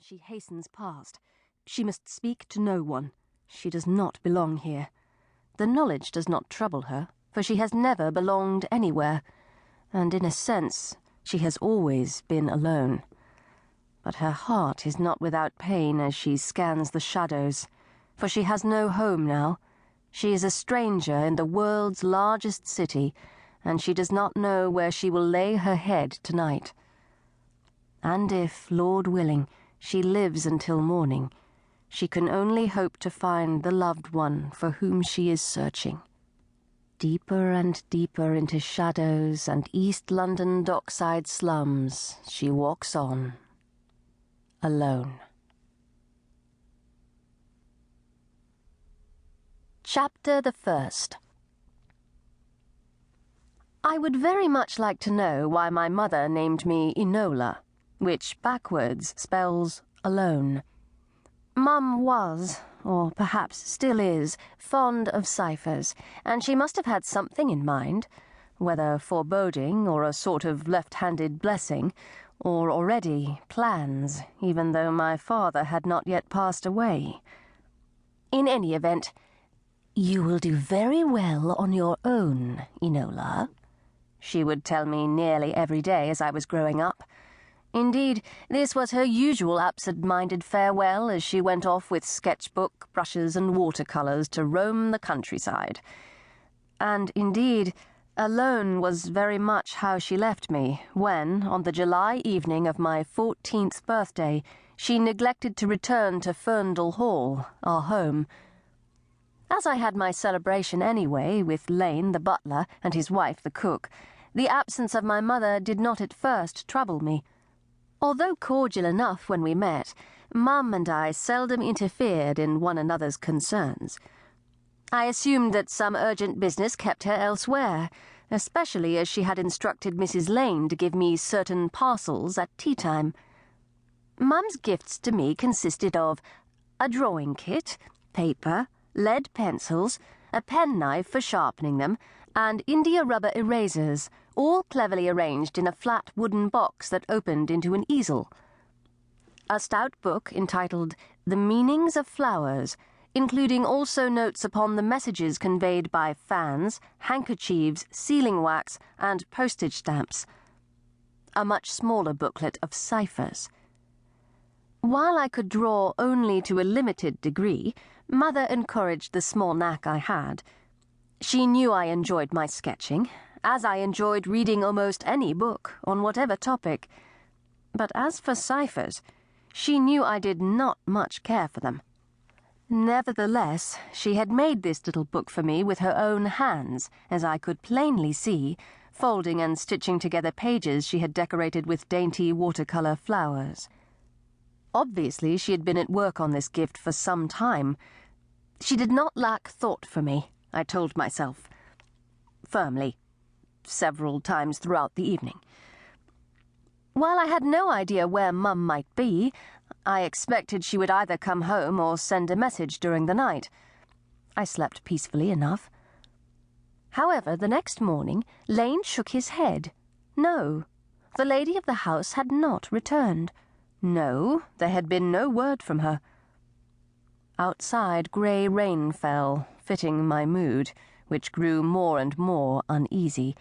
She hastens past. She must speak to no one. She does not belong here. The knowledge does not trouble her, for she has never belonged anywhere, and in a sense she has always been alone. But her heart is not without pain as she scans the shadows, for she has no home now. She is a stranger in the world's largest city, and she does not know where she will lay her head tonight. And if, Lord willing, she lives until morning, she can only hope to find the loved one for whom she is searching. Deeper and deeper into shadows and East London dockside slums she walks on, alone. Chapter the 1st. I would very much like to know why my mother named me Enola, which backwards spells alone. Mum was, or perhaps still is, fond of ciphers, and she must have had something in mind, whether foreboding or a sort of left-handed blessing, or already plans, even though my father had not yet passed away. In any event, "You will do very well on your own, Enola," she would tell me nearly every day as I was growing up. Indeed, this was her usual absent-minded farewell as she went off with sketchbook, brushes and watercolours to roam the countryside. And indeed, alone was very much how she left me when, on the July evening of my 14th birthday, she neglected to return to Ferndale Hall, our home. As I had my celebration anyway, with Lane the butler and his wife the cook, the absence of my mother did not at first trouble me. Although cordial enough when we met, Mum and I seldom interfered in one another's concerns. I assumed that some urgent business kept her elsewhere, especially as she had instructed Mrs. Lane to give me certain parcels at tea-time. Mum's gifts to me consisted of a drawing kit, paper, lead pencils, a penknife for sharpening them, and India-rubber erasers, all cleverly arranged in a flat wooden box that opened into an easel. A stout book entitled The Meanings of Flowers, including also notes upon the messages conveyed by fans, handkerchiefs, sealing wax, and postage stamps. A much smaller booklet of ciphers. While I could draw only to a limited degree, Mother encouraged the small knack I had. She knew I enjoyed my sketching, as I enjoyed reading almost any book, on whatever topic. But as for ciphers, she knew I did not much care for them. Nevertheless, she had made this little book for me with her own hands, as I could plainly see, folding and stitching together pages she had decorated with dainty watercolour flowers. Obviously, she had been at work on this gift for some time. She did not lack thought for me, I told myself, firmly, several times throughout the evening. While I had no idea where Mum might be, I expected she would either come home or send a message during the night. I slept peacefully enough. However, the next morning, Lane shook his head. No, the lady of the house had not returned. No, there had been no word from her. Outside, grey rain fell, fitting my mood, which grew more and more uneasy.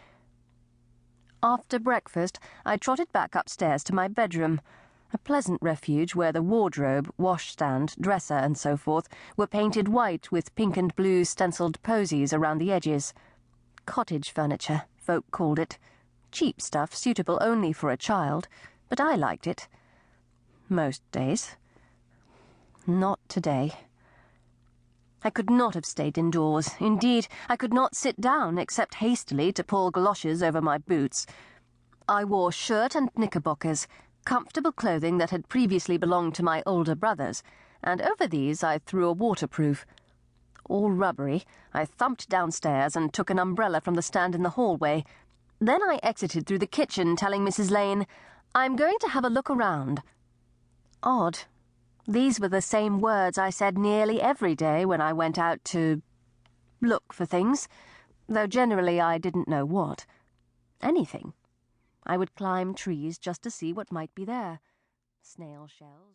After breakfast, I trotted back upstairs to my bedroom, a pleasant refuge where the wardrobe, washstand, dresser, and so forth were painted white with pink and blue stenciled posies around the edges. Cottage furniture, folk called it. Cheap stuff suitable only for a child, but I liked it. Most days. Not today. I could not have stayed indoors. Indeed, I could not sit down except hastily to pull galoshes over my boots. I wore shirt and knickerbockers, comfortable clothing that had previously belonged to my older brothers, and over these I threw a waterproof. All rubbery, I thumped downstairs and took an umbrella from the stand in the hallway. Then I exited through the kitchen, telling Mrs. Lane, "I'm going to have a look around." Odd. These were the same words I said nearly every day when I went out to look for things, though generally I didn't know what. Anything. I would climb trees just to see what might be there. Snail shells.